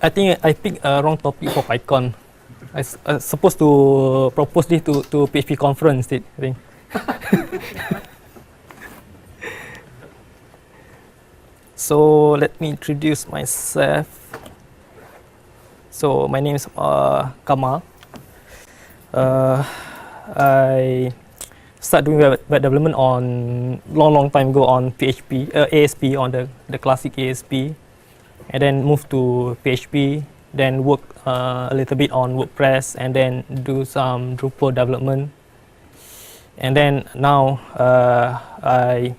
I think I picked a wrong topic for PyCon. I supposed to propose this to PHP conference instead, I think. So let me introduce myself. So my name is Kamal. I started doing web development on long time ago on PHP, ASP, on the classic ASP, and then moved to PHP. Then work a little bit on WordPress, and then do some Drupal development. And then now I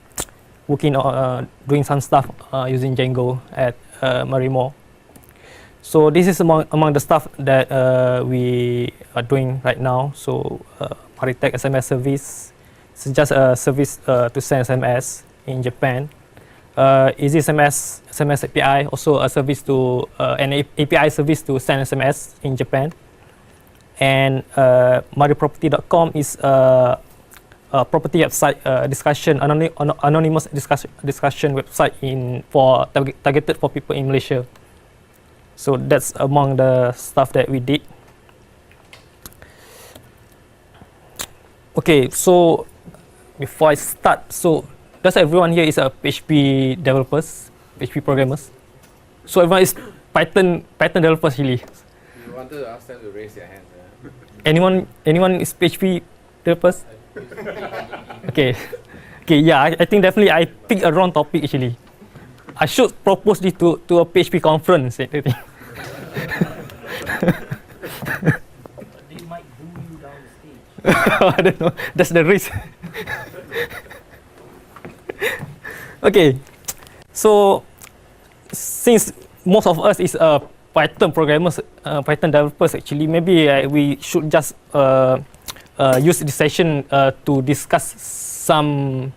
working on doing some stuff using Django at Marimo. So this is among the stuff that we are doing right now. So Maritech SMS service, it's just a service to send SMS in Japan. Easy SMS API, also a service to an API service to send SMS in Japan. And MariProperty.com is a property website anonymous discussion website for targeted for people in Malaysia. So that's among the stuff that we did. Okay, so before I start, so does everyone here is a PHP developers, PHP programmers? So everyone is Python developers really. You wanted to ask them to raise their hands. Anyone is PHP developers? Okay, yeah, I think definitely I picked a wrong topic actually. I should propose this to a PHP conference, I think. They might boo you down the stage. I don't know. That's the risk. Okay, so since most of us is Python programmers, Python developers, actually, maybe we should just use this session to discuss some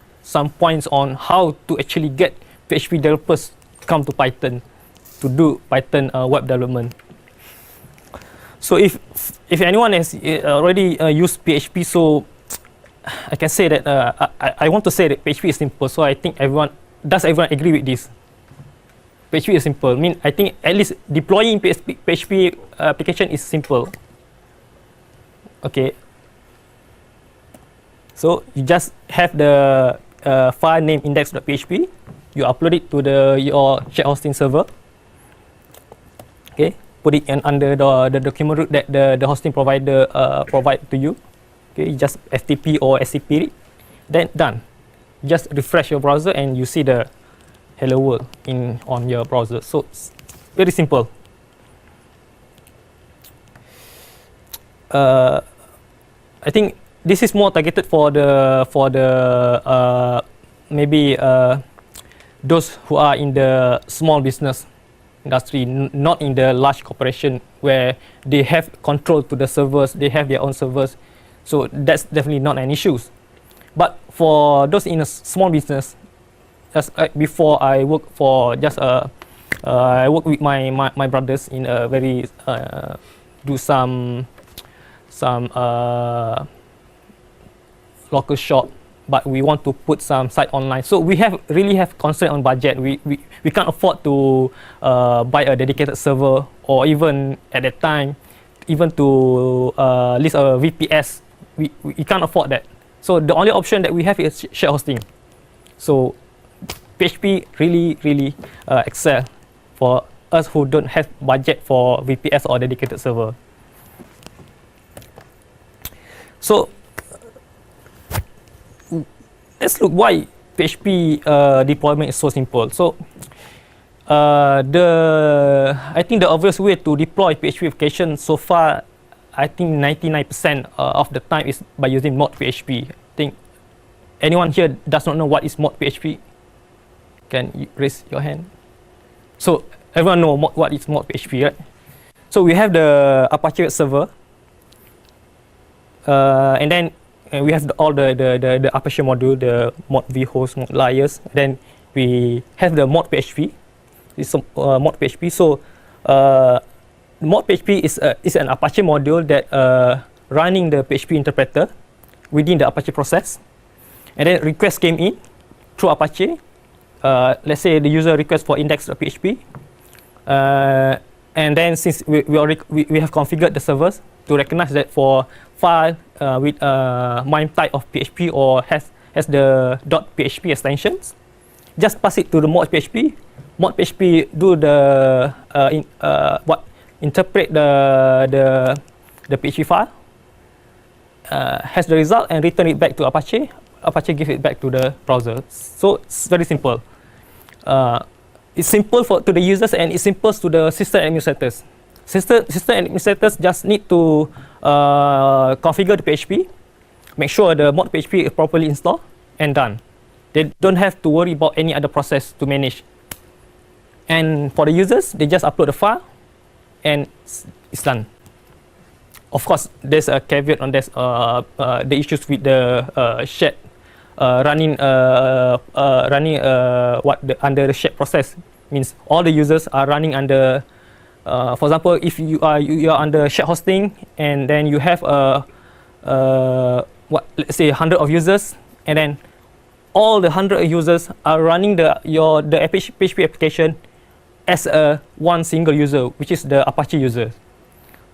points on how to actually get PHP developers to come to Python to do Python web development. So if anyone has already used PHP, so I can say that I want to say that PHP is simple. So I think everyone agree with this? PHP is simple. I think at least deploying PHP application is simple. Okay. So you just have the file name index.php. You upload it to your shared hosting server. Okay. Put it under the document root that the hosting provider provide to you. Okay, just FTP or SCP it, then done. Just refresh your browser and you see the hello world on your browser. So it's very simple. I think this is more targeted for the maybe those who are in the small business industry, not in the large corporation where they have control to the servers, they have their own servers. So that's definitely not an issue. But for those in a small business, as before I work for just I work with my brothers in a very do some local shop, but we want to put some site online. So we really have constraint on budget. We can't afford to buy a dedicated server, or even at that time, even to list a VPS. We can't afford that. So the only option that we have is shared hosting. So PHP really excel for us who don't have budget for VPS or dedicated server. So let's look why PHP deployment is so simple. So I think the obvious way to deploy PHP application so far, I think 99% of the time is by using Mohd PHP. I think anyone here does not know what is Mohd PHP? Can you raise your hand? So everyone know what is Mohd PHP, right? So we have the Apache server, and then we have all the Apache module, the Mohd vhost, Mohd layers. Then we have the Mohd PHP. This is Mohd PHP. So Mohd PHP is an Apache module that running the PHP interpreter within the Apache process, and then request came in through Apache. Let's say the user request for index.php. and then since we have configured the servers to recognize that for file with MIME type of PHP or has the .php extensions, just pass it to the Mohd PHP. Mohd PHP do the interpret the PHP file, has the result and return it back to Apache. Apache give it back to the browser. So it's very simple. It's simple to the users and it's simple to the system administrators. System administrators just need to configure the PHP, make sure the Mohd PHP is properly installed and done. They don't have to worry about any other process to manage. And for the users, they just upload the file and it's done. Of course, there's a caveat on this, the issues with the shared running under the shared process. Means all the users are running under, for example, if you are under shared hosting and then you have let's say 100 of users, and then all the 100 users are running the PHP application as one single user, which is the Apache user.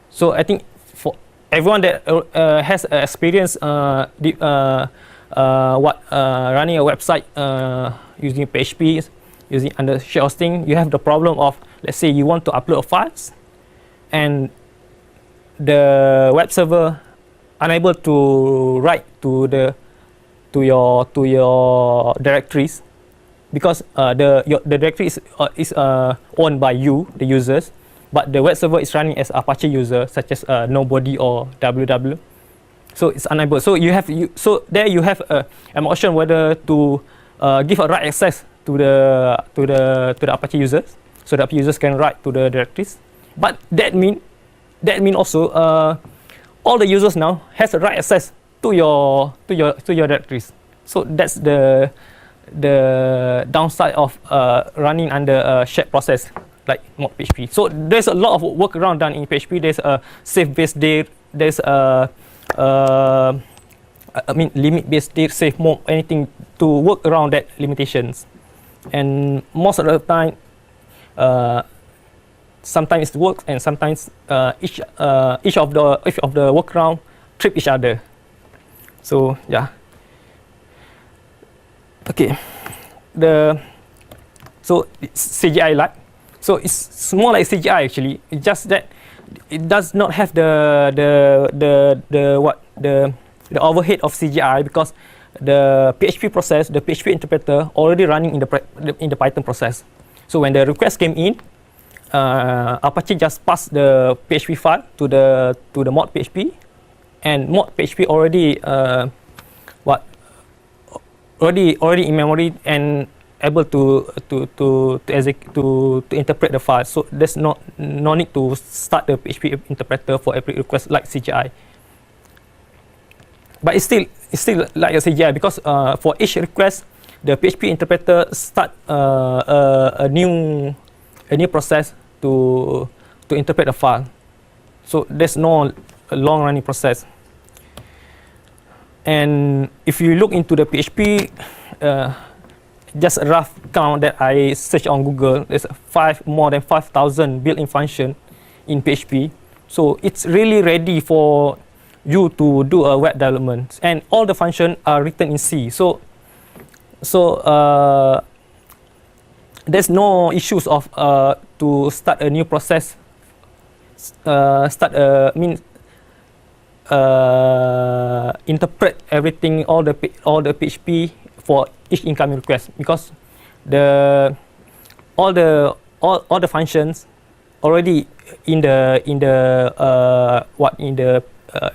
So I think for everyone that has experience running a website using PHP, using under shared hosting, you have the problem of, let's say you want to upload files and the web server unable to write to your directories, because the directory is owned by you, the users, but the web server is running as Apache user, such as Nobody or www. So it's unable. So you have an option whether to give a write access to the Apache users, so the Apache users can write to the directories. But that mean also all the users now has a write access to your directories. So that's the downside of running under a shared process like Mohd PHP. So there's a lot of workaround done in PHP. There's a safe based date. There's a limit based date, safe mode, anything to work around that limitations. And most of the time, sometimes it works, and sometimes each of the workaround trip each other. So yeah. Okay. So it's CGI like. So it's more like CGI actually. It's just that it does not have the overhead of CGI, because the PHP process, the PHP interpreter already running in the Python process. So when the request came in, Apache just passed the PHP file to the Mohd PHP, and Mohd PHP already in memory and able to interpret the file. So there's no need to start the PHP interpreter for every request like CGI. But it's still like a CGI, because for each request, the PHP interpreter start a new process to interpret the file. So there's no long running process. And if you look into the PHP, just a rough count that I searched on Google, there's more than 5,000 built-in function in PHP. So it's really ready for you to do a web development, and all the functions are written in C. So there's no issues of to start a new process, interpret everything, all the PHP for each incoming request, because all the functions already in the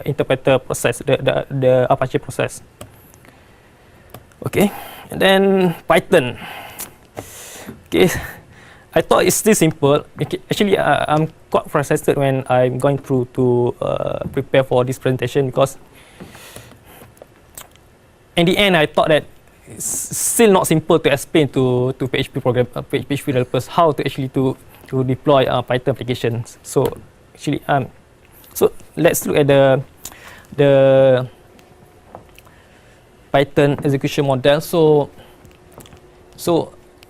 interpreter process, the Apache process. Okay, and then Python. Okay, I thought it's still simple. Actually, I'm quite frustrated when I'm going through to prepare for this presentation, because in the end I thought that it's still not simple to explain to PHP developers how to actually to deploy Python applications. So actually, so let's look at the Python execution model. So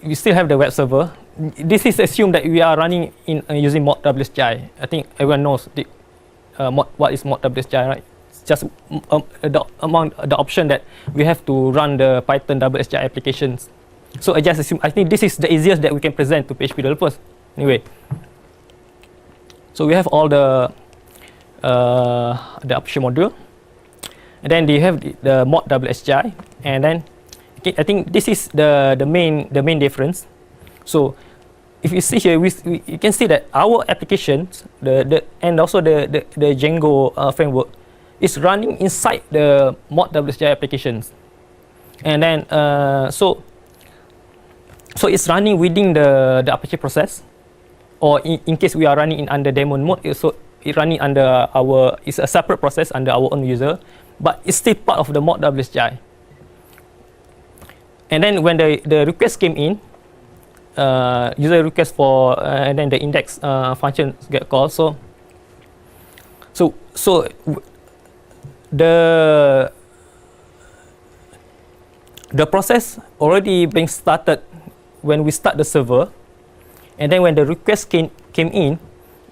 we still have the web server. this is assumed that we are running in using Mohd WSGI. I think everyone knows what is Mohd WSGI, right? It's just among the option that we have to run the Python WSGI applications. So I just assume, I think this is the easiest that we can present to PHP developers. Anyway, so we have all the application module, and then they have the Mohd WSGI, and then I think this is the main difference. So if you see here, you can see that our applications, and also the Django framework is running inside the Mohd WSGI applications, and then so it's running within the Apache process, or in case we are running in under daemon mode, so it's running under it's a separate process under our own user, but it's still part of the Mohd WSGI. And then when the request came in, user request for and then the index function get called. So the process already being started when we start the server, and then when the request came in,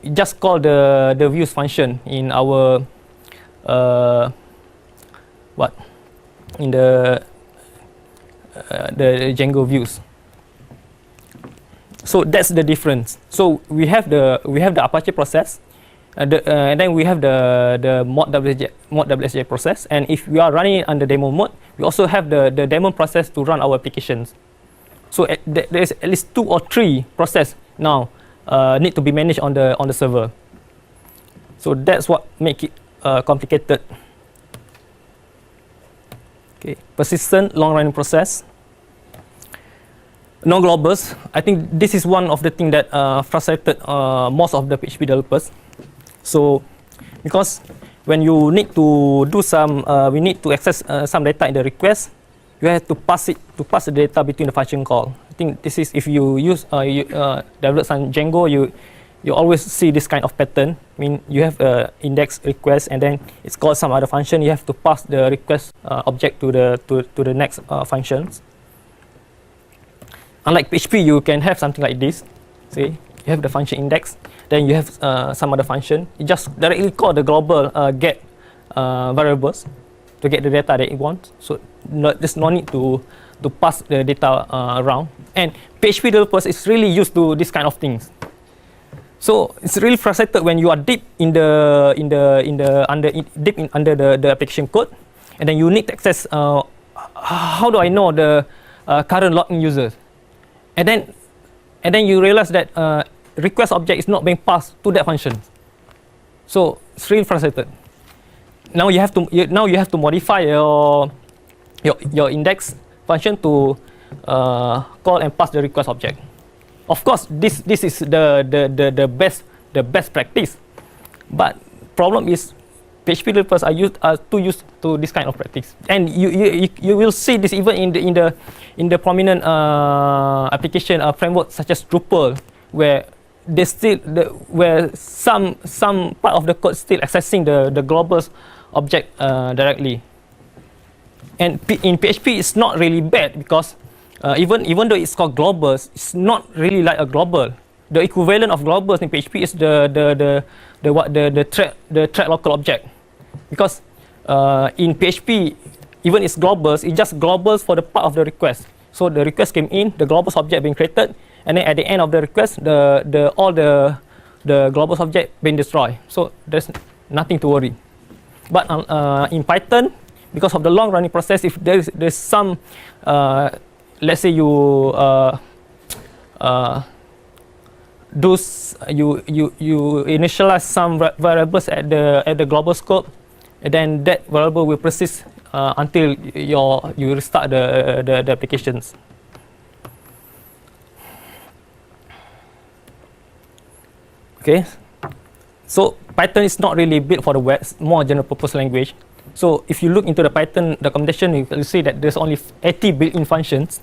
you just call the views function in our in the Django views. So that's the difference. So we have the Apache process, and then we have the Mohd WSGI process. And if we are running it under demo mode, we also have the demo process to run our applications. So there is at least 2 or 3 processes now need to be managed on the server. So that's what make it complicated. Okay, persistent long-running process. No globals. I think this is one of the things that frustrated most of the PHP developers. So, because when you need to do we need to access some data in the request, you have to pass the data between the function call. I think this is, if you develop some Django, you always see this kind of pattern. I mean, you have a index request, and then it's called some other function. You have to pass the request object to the next functions. Unlike PHP, you can have something like this. See, you have the function index, then you have some other function. You just directly call the global get variables to get the data that you want. So there's no need to pass the data around. And PHP developers is really used to this kind of things. So it's really frustrated when you are deep under the application code, and then you need to access. How do I know the current login users? And then you realize that request object is not being passed to that function. So it's really frustrated. Now you have to modify your index function to call and pass the request object. Of course, this is the best practice, but problem is PHP developers are too used to this kind of practice, and you will see this even in the prominent application framework such as Drupal, where some part of the code still accessing the global object directly. And in PHP, it's not really bad, because even though it's called globals, it's not really like a global. The equivalent of globals in PHP is the thread local object, because in PHP, even it's globals, it's just globals for the part of the request. So the request came in, the globals object being created, and then at the end of the request, all the globals object being destroyed. So there's nothing to worry. But in Python, because of the long running process, if there's some let's say you initialize some variables at the global scope, and then that variable will persist until you restart the applications. Okay, so Python is not really built for the web; it's more general purpose language. So if you look into the Python documentation, you will see that there's only 80 built-in functions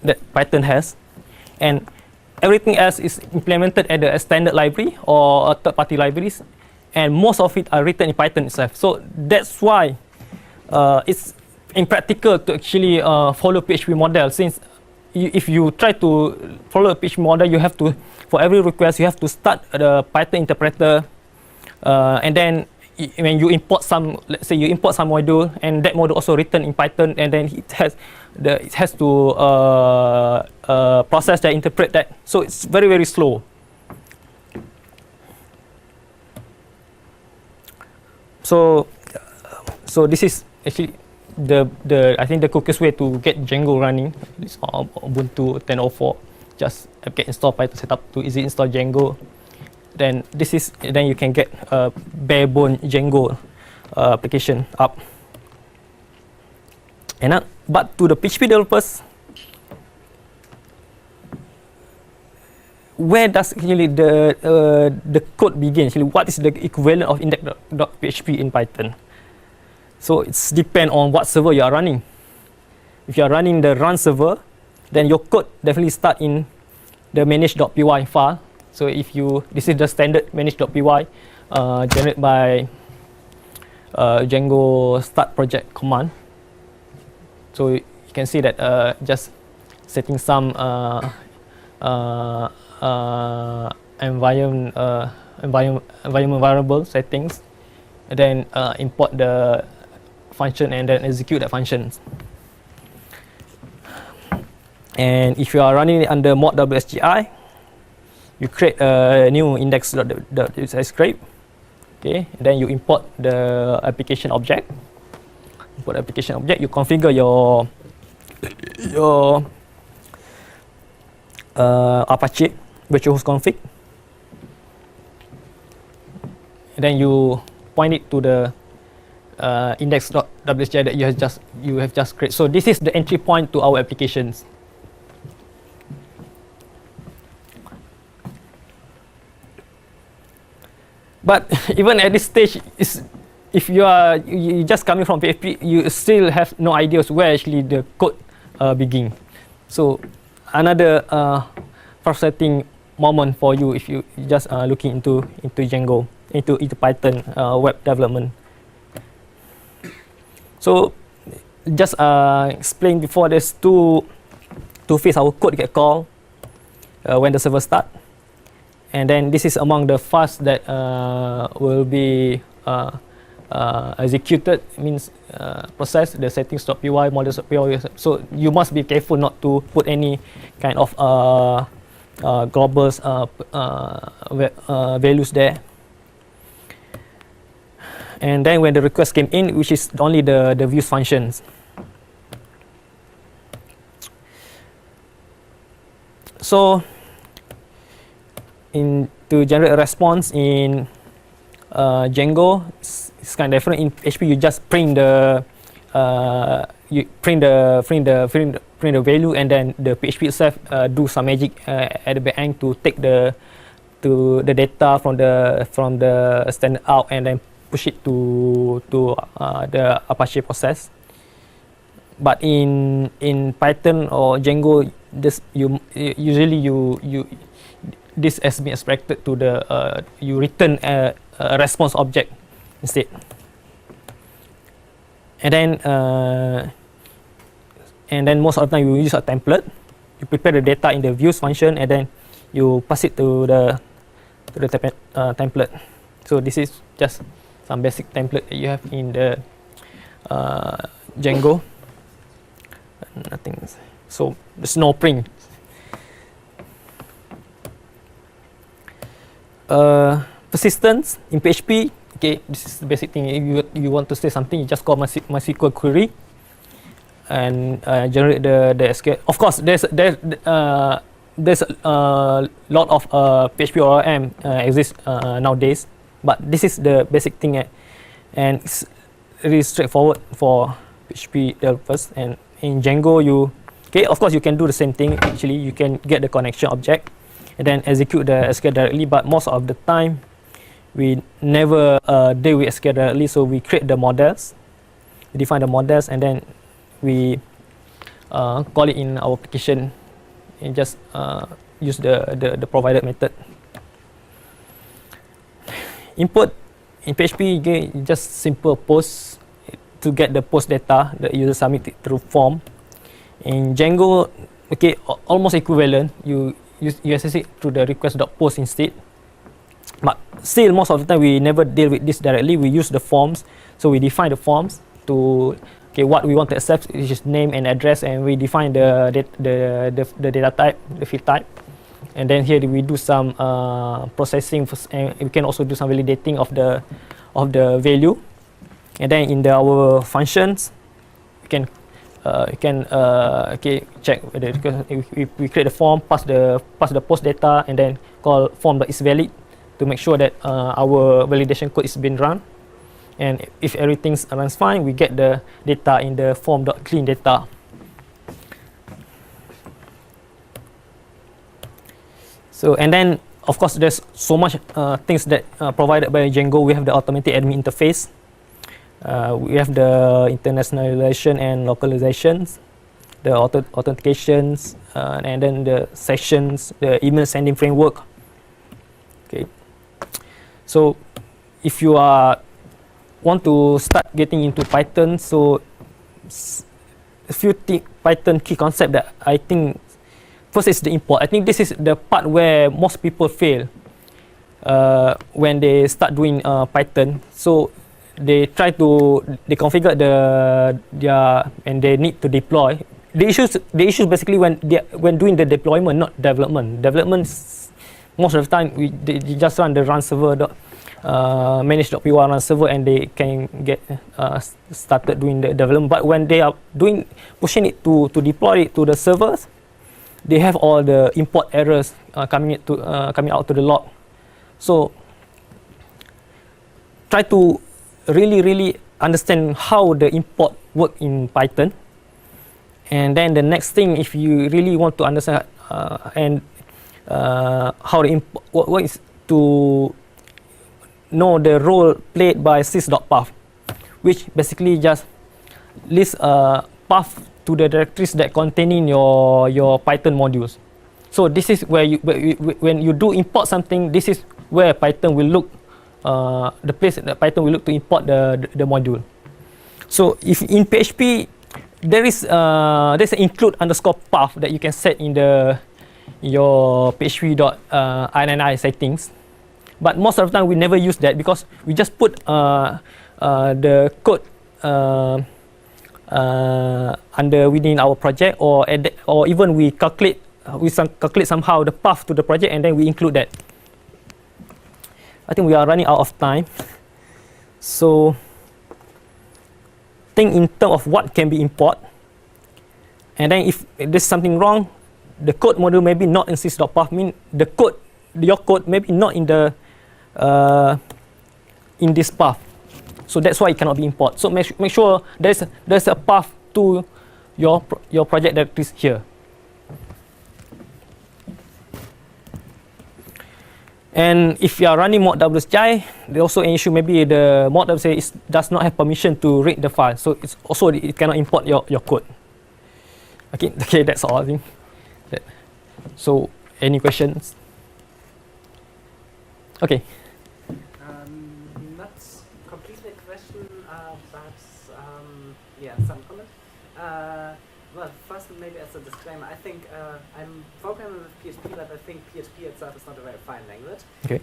that Python has, and everything else is implemented at a standard library or third-party libraries, and most of it are written in Python itself. So that's why it's impractical to actually follow PHP model, since if you try to follow a PHP model, you have to, for every request, you have to start the Python interpreter, and then when you import some, let's say you import some module, and that module also written in Python, and then it has to process that, interpret that. So it's very, very slow. So this is actually I think the quickest way to get Django running is on Ubuntu 10.04. Just apt install Python setup to easy install Django. Then you can get a bare bone Django application up. But to the PHP developers, where does actually the code begin? Actually, what is the equivalent of index.php in Python? So it's depend on what server you are running. If you are running the run server, then your code definitely start in the manage.py file. So this is the standard manage.py generated by Django start project command. So you can see that just setting some environment variable settings, and then import the function and then execute that function. And if you are running it under mod WSGI, you create a new index.php script. Okay, and then you import the application object. Import application object. You configure your Apache virtual host config. And then you point it to the index.wsgi that you have just created. So this is the entry point to our applications. But even at this stage, if you just coming from PHP, you still have no ideas where actually the code begin. So another frustrating moment for you if you just looking into Django, into Python web development. So just explain before, there's two phases our code get called when the server start, and then this is among the fast that will be executed, means process the settings.py, models.py. So you must be careful not to put any kind of globals values there. And then when the request came in, which is only the views functions. So to generate a response in Django, it's kind of different. In PHP, you just print the value, and then the PHP itself do some magic at the back end to take the data from the standard out and then push it to the Apache process. But in Python or Django, this this has been expected to you return a response object instead. And then most of the time you use a template. You prepare the data in the views function, and then you pass it to the template. So this is just some basic template that you have in the Django. Nothing. So there's no print. Persistence in PHP. Okay, this is the basic thing. If you want to say something, you just call MySQL query and generate the SQL. Of course, there's a lot of PHP ORM exists nowadays, but this is the basic thing, and it's really straightforward for PHP developers. And in Django, of course, you can do the same thing. Actually, you can get the connection object and then execute the SQL directly, but most of the time we never deal with SQL directly, so we create the models, we define the models, and then we call it in our application and just use the provided method. Input in PHP, just simple post to get the post data that user submit through form. In Django, okay, almost equivalent. You access it through the request.post instead. But still, most of the time we never deal with this directly. We use the forms. So we define the forms to what we want to accept, which is name and address, and we define the data type, the field type. And then here we do some processing, and we can also do some validating of the value. And then in our functions, we can check whether we create a form, pass the post data, and then call form.isValid to make sure that our validation code is being run. And if everything runs fine, we get the data in the form.clean data. So, and then of course there's so much things that provided by Django. We have the automated admin interface. We have the internationalization and localizations, the authentications, and then the sessions, the email sending framework. Okay. So if you want to start getting into Python, so a few Python key concepts that I think, first is the import. I think this is the part where most people fail when they start doing Python. So they configure and they need to deploy. The issue basically when doing the deployment, not development. Development, most of the time they just run the run server manage.py run server, and they can get started doing the development. But when they are pushing it to deploy it to the servers, they have all the import errors coming out to the log. So try to really understand how the import work in Python. And then the next thing, if you really want to understand how the import what is to know the role played by sys.path, which basically just lists a path to the directories that containing your Python modules. So this is where when you do import something, this is where Python will look, the place that Python will look to import the module. So if in PHP there's an include underscore path that you can set in your php.ini settings. But most of the time we never use that, because we just put the code within our project, or even we calculate somehow the path to the project, and then we include that. I think we are running out of time, so think in terms of what can be import, and then if there's something wrong, the code module maybe not in sys.path, mean your code maybe not in the in this path, so that's why it cannot be import. So make sure there's a path to your project directories here. And if you are running Mohd there's also an issue. Maybe the Mohd does not have permission to read the file, so it cannot import your code. Okay, that's all I think. So any questions? Okay. Not completely a question, but yeah, some comment. Well, first maybe as a disclaimer, I think I'm programming with PHP, but I think PHP itself is not a very fine language. Okay.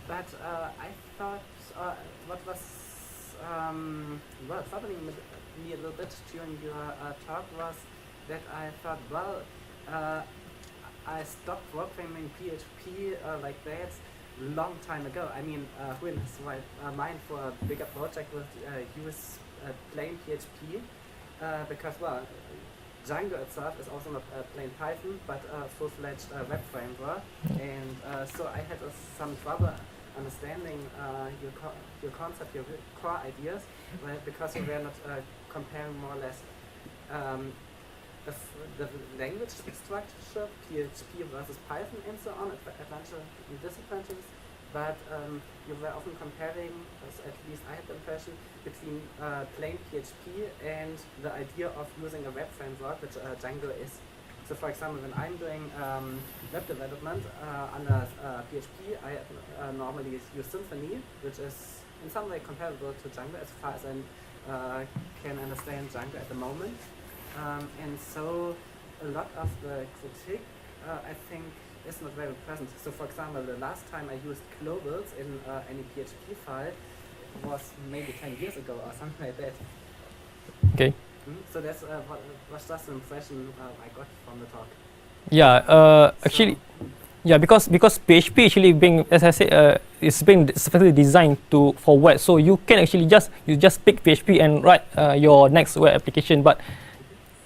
But I thought what was troubling me a little bit during your talk was that I thought, well, I stopped programming PHP like that long time ago. I mean, who in his right mind for a bigger project would use plain PHP? Because, well, Django itself is also not plain Python, but a full-fledged web framework. And so I had some trouble understanding your concept, your core ideas, right? Because we were not comparing more or less the language structure, PHP versus Python, and so on, in disadvantages. But you were often comparing, at least I had the impression, between plain PHP and the idea of using a web framework, which Django is. So for example, when I'm doing web development under PHP, I normally use Symfony, which is in some way comparable to Django as far as I can understand Django at the moment. And so a lot of the critique, I think, is not very present. So for example, the last time I used globals in any PHP file was maybe 10 years ago or something like that. Okay. So that's was just the impression I got from the talk. Yeah. Actually. Yeah, because PHP actually being, as I said, it's being specifically designed for web. So you can actually just pick PHP and write your next web application. But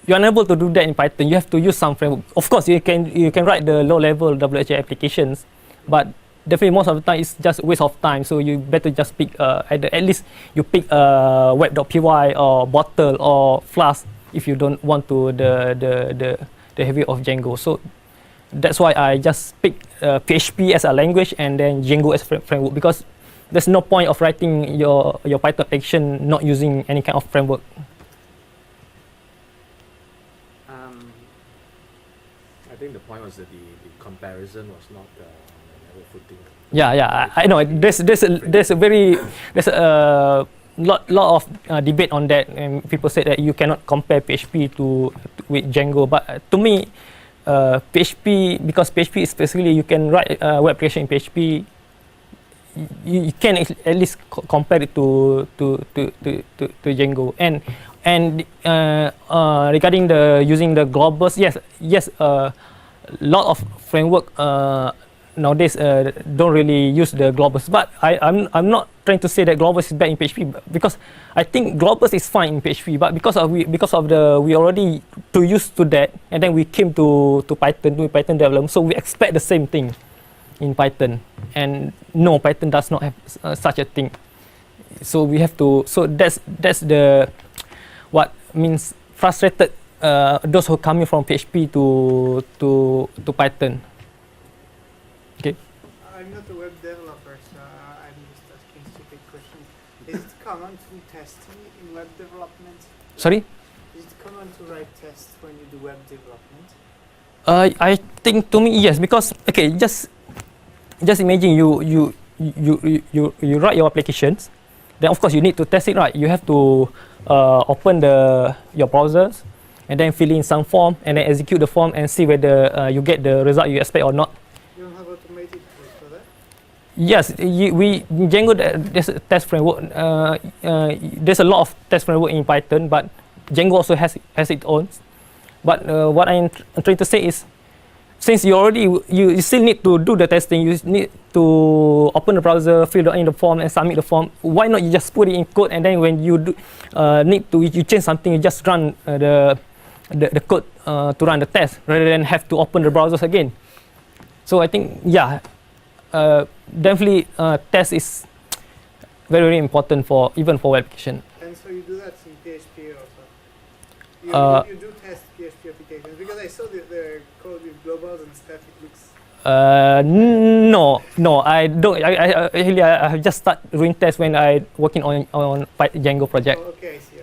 you're unable to do that in Python. You have to use some framework. Of course, you can write the low level WHA applications, but definitely most of the time it's just a waste of time. So you better just pick at least you pick web.py or bottle or Flask if you don't want to the heavy of Django. So that's why I just pick PHP as a language and then Django as a framework, because there's no point of writing your Python application not using any kind of framework. I think the point was that the comparison was not on a level footing. Yeah, I know. There's a lot of debate on that, and people say that you cannot compare PHP with Django. But to me, PHP, because PHP is basically you can write a web application in PHP. You can at least compare it to Django. And regarding the using the globals, yes, lot of framework nowadays don't really use the globals. But I'm not trying to say that globals is bad in PHP, because I think globals is fine in PHP. But because we already too used to that, and then we came to Python, doing Python development, so we expect the same thing in Python. And no, Python does not have such a thing. So we have to. So that's the what means frustrated those who coming from PHP to Python. Okay. I'm not a web developer, so I'm just asking stupid questions. Is it common to do testing in web development? Sorry? Is it common to write tests when you do web development? I think to me yes, because okay, just imagine you write your applications, then of course you need to test it, right? You have to open your browsers and then fill in some form and then execute the form and see whether you get the result you expect or not. You don't have automated tools for that? Yes, Django, there's a test framework. There's a lot of test framework in Python, but Django also has its own. But what I'm trying to say is, since you still need to do the testing, you need to open the browser, fill in the form and submit the form. Why not you just put it in code, and then when you you change something, you just run the code to run the test rather than have to open the browsers again. So I think definitely test is very, very important even for web application. And so you do that in PHP also? You do test PHP applications? Because I saw the code with globals and stuff, it looks... No, I don't. I have just started doing tests when I working on Django project. Oh, okay, I see.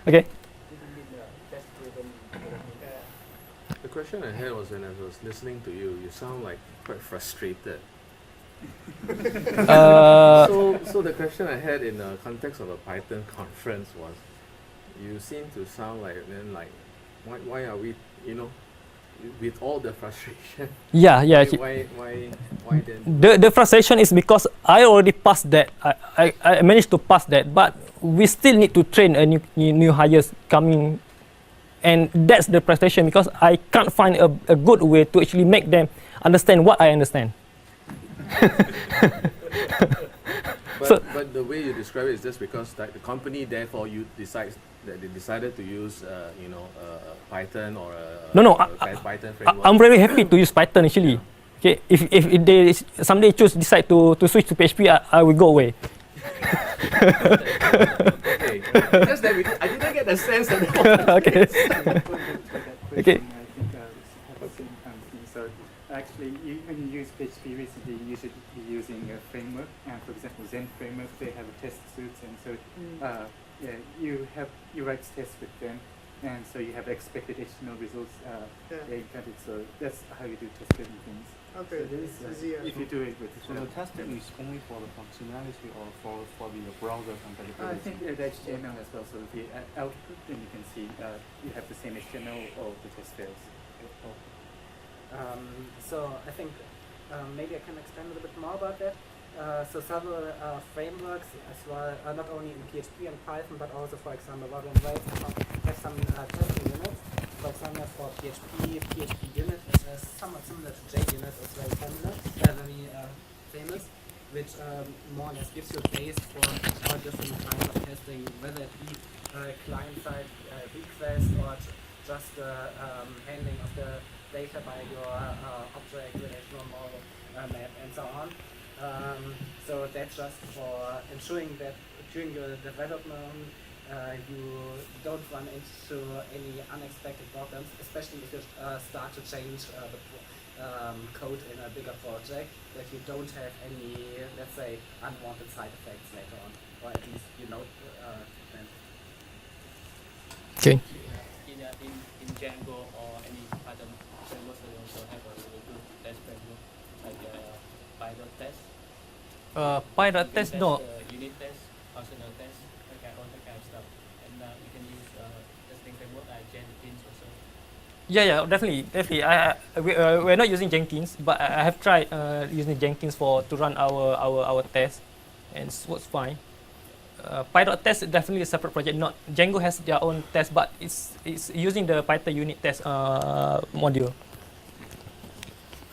Okay. The question I had was, when I was listening to you, you sound like quite frustrated. So the question I had in the context of a Python conference was, you seem to sound like then why are we, with all the frustration? Yeah. Why then? The frustration is because I already passed that. I managed to pass that, but we still need to train a new hires coming, and that's the frustration, because I can't find a good way to actually make them understand what I understand. But the way you describe it is just because the company, therefore, they decided to use Python or Python framework. I'm very happy to use Python actually. Okay, if they someday decide to switch to PHP, I will go away. Okay. Just that I didn't get the sense of Okay. Okay. I think have the same kind of thing. So actually, when you use PHP recently, you should be using a framework. And for example, Zen framework, they have a test suite, and so you write tests with them. and so you have expected HTML results Yeah. implemented. So that's how you do test driven things. Okay. So this is, It's easier. if you do it with So the testing is only for the functionality or for the browser compatibility? I think the HTML as well. So the output, then you can see you have the same HTML or the test fails. So I think maybe I can expand a little bit more about that. So several frameworks as well, not only in PHP and Python, but also, for example, Modern Rails have some testing units. For example, for PHP, PHP unit is somewhat similar to JUnit, it's very similar, very famous, which more or less gives you a base for all different kinds of testing, whether it be client-side request or just handling of the data by your object relational model map and so on. So that's just for ensuring that during your development you don't run into any unexpected problems, especially if you start to change the code in a bigger project, that you don't have any, let's say, unwanted side effects later on, or at least you know them. Okay. In Django or any Python framework, they also have a really good test framework like pilot test. Pilot You can test, no. Unit test, functional test, all that kind of stuff. And you can use testing framework like Jenkins also. Yeah, definitely. We're not using Jenkins, but I have tried using Jenkins to run our tests, and it works fine. Pilot test is definitely a separate project. Not Django has their own test, but it's using the Python unit test module.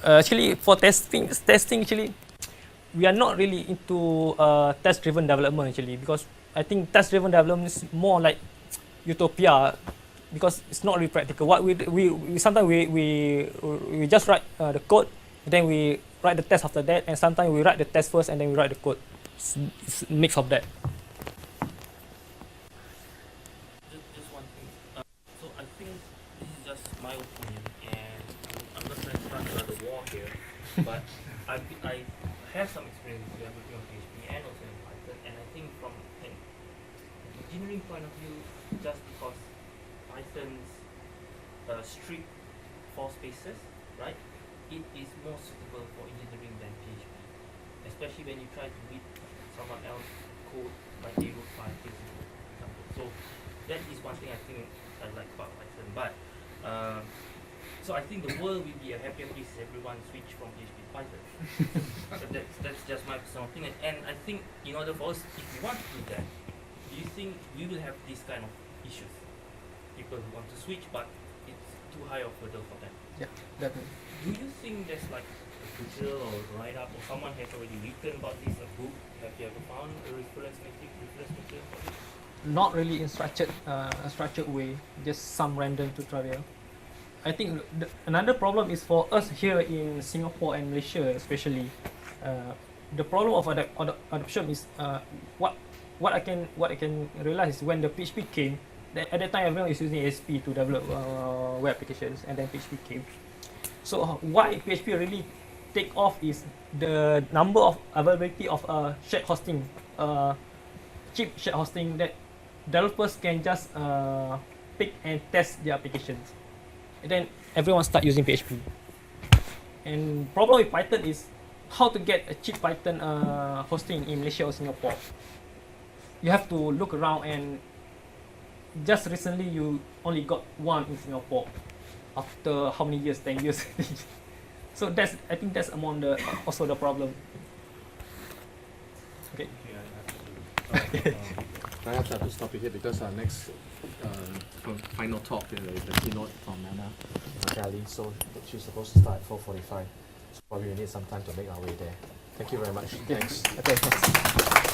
Actually, for testing actually, we are not really into test-driven development actually, because I think test-driven development is more like utopia, because it's not really practical. What we sometimes we just write the code, then we write the test after that, and sometimes we write the test first and then we write the code. It's a mix of that. Just one thing. So I think this is just my opinion, and I'm not trying to start another war here, but I have some experience working on PHP and also in Python, and I think from an engineering point of view, just because Python's strict for spaces, right, it is more suitable for engineering than PHP, especially when you try to read someone else's code by 0.5 for example. So that is one thing I think I like about Python. But so I think the world will be a happier place if everyone switch from PHP to Python. So that's just my personal opinion. And I think in order for us, if we want to do that, do you think we will have this kind of issues? People who want to switch, but it's too high of a hurdle for them. Yeah, definitely. Do you think there's like a tutorial or write-up, or someone has already written about this, a book? Have you ever found a reference material for this? Not really in structured way, just some random tutorial. I think another problem is for us here in Singapore and Malaysia especially. The problem of adoption is what I can realize is when the PHP came. At that time, everyone is using ASP to develop web applications, and then PHP came. So why PHP really take off is the number of availability of shared hosting, cheap shared hosting that developers can just pick and test their applications, and then everyone start using PHP. And problem with Python is how to get a cheap Python hosting in Malaysia or Singapore. You have to look around, and just recently you only got one in Singapore after how many years? 10 years. So I think that's among also the problem. Okay. Perhaps I have to stop you here because our next final talk is the keynote from Nana Kelly. So she's supposed to start at 4:45. So probably we need some time to make our way there. Thank you very much. Thanks. Okay. Thanks.